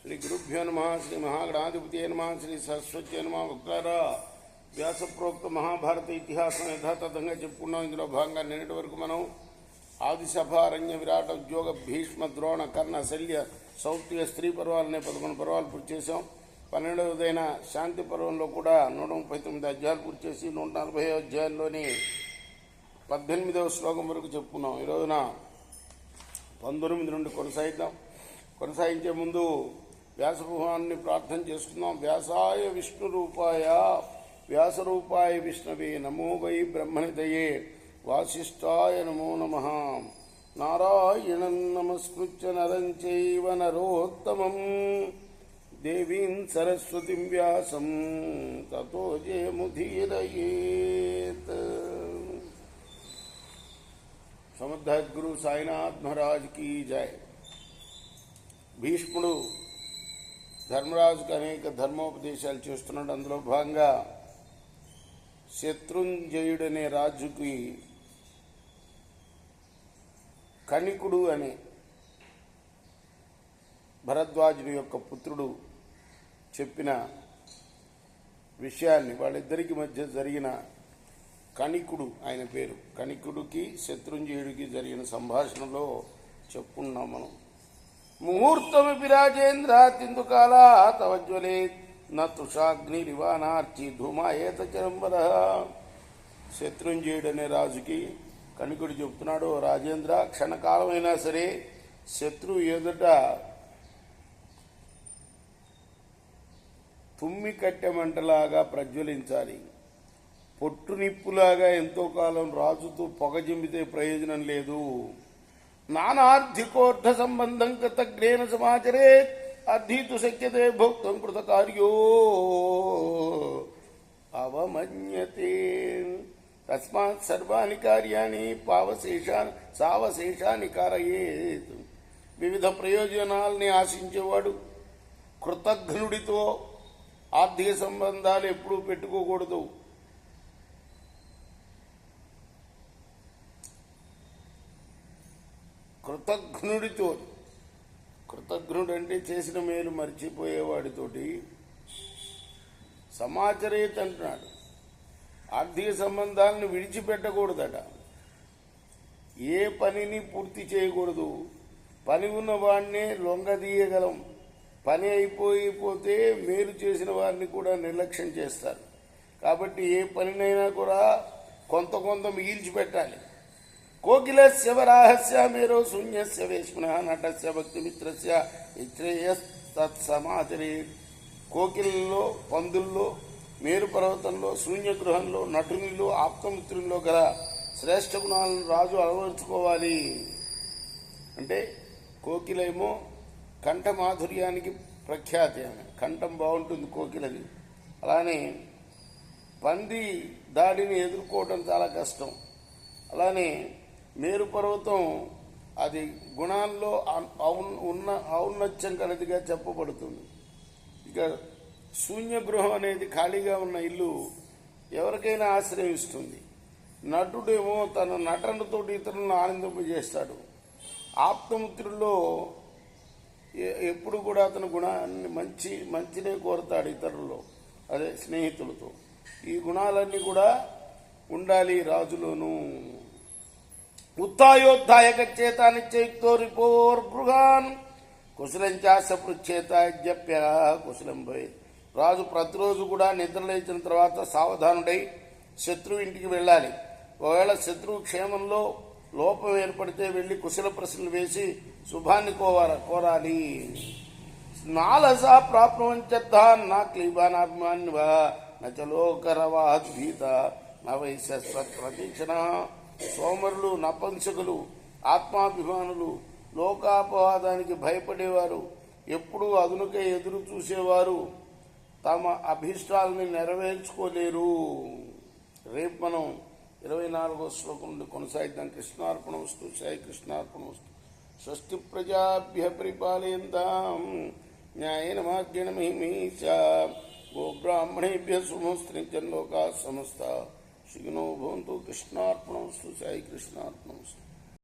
శ్రీ గురుభ్యో నమ. శ్రీ మహాగణాధిపతి నమ. శ్రీ సరస్వతి నమ. వక్తారా వ్యాసప్రోక్త మహాభారత ఇతిహాసం యథాతథంగా చెప్పుకున్నాం. ఇందులో భాగంగా నిన్నటి వరకు మనం ఆదిసభ, అరణ్య, విరాట, ఉద్యోగ, భీష్మ, ద్రోణ, కర్ణ, శల్య, సౌత్య, స్త్రీ పర్వాలనే 11 పర్వాలు పూర్తి చేసాం. 12వదైన శాంతి పర్వంలో కూడా 139 అధ్యాయాలు పూర్తి చేసి 140వ అధ్యాయంలోని 18వ శ్లోకం వరకు చెప్పుకున్నాం. ఈ రోజున 19 నుండి కొనసాగించే ముందు వ్యాస భగవాన్ని ప్రార్థన చేసుకుందాం. వ్యాసాయ విష్ణు రూపాయ వ్యాసరూపాయ విష్ణవే నమో వై బ్రహ్మనిదయే వాసిష్ఠాయ నమో నమః. నారాయణం నమస్కృత్య నరం చైవ నరోత్తమం దేవీం సరస్వతిం వ్యాసం తతో జయముదీరయేత్. సమర్థగురు సాయినాథ్ మహారాజ్ की जय. భీష్ముడు ధర్మరాజుకు అనేక ధర్మోపదేశాలు చేస్తున్నాడు. అందులో భాగంగా శత్రుంజయుడనే రాజుకి కణికుడు అనే భరద్వాజుని యొక్క పుత్రుడు చెప్పిన విషయాన్ని, వాళ్ళిద్దరికి మధ్య జరిగిన కణికుడు ఆయన పేరు, కణికుడికి శత్రుంజయుడికి జరిగిన సంభాషణలో చెప్పుకున్నాం మనం. ముహూర్తమిపి రాజేంద్ర తిందుకాలా తవజ్వలే నృషాగ్నిరివానార్చి ధూమాయేత చిరంబర. శత్రుంజయుడు అనే రాజుకి కణికుడు చెప్తున్నాడు, రాజేంద్ర, క్షణకాలమైనా సరే శత్రువు ఎదుట తుమ్మి కట్టెమంటలాగా ప్రజ్వలించాలి. పొట్టు నిప్పులాగా ఎంతో కాలం రాజుతో పొగ జిమ్మితే ప్రయోజనం లేదు. నానార్థికోర్థ సంబంధం కృతజ్ఞేన సమాచరే అర్థీతు శక్యతే భోక్తం కృతకార్యో అవమన్యతే. తస్మాత్ సర్వాణి కార్యాణి సావశేషాన్ని కారయేత్. వివిధ ప్రయోజనాల్ని ఆశించేవాడు కృతజ్ఞుడితో ఆర్థిక సంబంధాలు ఎప్పుడూ పెట్టుకోకూడదు. కృతజ్ఞుడు అంటే చేసిన మేలు మర్చిపోయేవాడితోటి సమాచరేత్ అంటున్నాడు. ఆర్థిక సంబంధాలను విడిచిపెట్టకూడదట. ఏ పనిని పూర్తి చేయకూడదు. పని ఉన్నవాడినే లొంగదీయగలం. పని అయిపోతే మేలు చేసిన వారిని కూడా నిర్లక్ష్యం చేస్తారు. కాబట్టి ఏ పనినైనా కూడా కొంత మిగిల్చి పెట్టాలి. కోకిలస్య వరాహస్య మేరో శూన్యస్య వేష్మనః నటస్య భక్తిమిత్రస్య ఇత్రేయస్తత్సమాచరే. కోకిలలో, పందుల్లో, మేరు పర్వతంలో, శూన్యగృహంలో, నటునిలో, ఆప్తమిత్రుల్లో గల శ్రేష్ఠ గుణాలను రాజు అలవరుచుకోవాలి. అంటే కోకిలేమో కంఠ మాధుర్యానికి ప్రఖ్యాతి. కంఠం బాగుంటుంది కోకిలది. అలానే పంది దాడిని ఎదుర్కోవడం చాలా కష్టం. అలానే మేరు పర్వతం అది గుణాల్లో ఔన్నత్యం కలదిగా చెప్పబడుతుంది. ఇక శూన్యగృహం అనేది ఖాళీగా ఉన్న ఇల్లు ఎవరికైనా ఆశ్రయిస్తుంది. నటుడేమో తన నటనతో ఇతరులను ఆనందింపజేస్తాడు. ఆప్తమిత్రుల్లో ఎప్పుడు కూడా అతని గుణాన్ని మంచినే కోరతాడు ఇతరుల్లో, అదే స్నేహితులతో. ఈ గుణాలన్నీ కూడా ఉండాలి రాజులోను. ఉత్థాయోత్థాయ గచ్చేత నిత్యయుక్తో రిపోర్భృగాన్ కుశలంచాస పృచ్చేత జప్య కుశలం భవేత్. రాజు ప్రతిరోజు కూడా నిద్రలేచిన తర్వాత సావధానుడై శత్రువు ఇంటికి వెళ్ళాలి. ఒకవేళ శత్రువు క్షేమంలో లోపం ఏర్పడితే వెళ్లి కుశల ప్రశ్నలు వేసి శుభాన్ని కోరాలి. నాలసా ప్రాప్నువంచర్థ నా క్లీబానాభిమాన్యవ నచలోకరవాద్భీత నవైశ్వత్ ప్రతీక్షణ. సోమరులు, నపంసకులు, ఆత్మాభిమానులు, లోకాపవాదానికి భయపడేవారు, ఎప్పుడూ అదునుకే ఎదురు చూసేవారు తమ అభీష్టాలని నెరవేర్చుకోలేరు. రేపు మనం 24వ శ్లోకం నుండి కొనసాగిద్దాం. కృష్ణార్పణమస్తు. సాయి కృష్ణార్పణమస్తు. స్వస్తి ప్రజాభ్య పరిపాలయంతాం న్యాయేన మార్గేణ మహిమీష గోబ్రాహ్మణేభ్య శుభమస్తు. లోకా సమస్త సుఖినో భవంతు. కృష్ణార్పణమస్తు. సాయి కృష్ణార్పణమస్తు.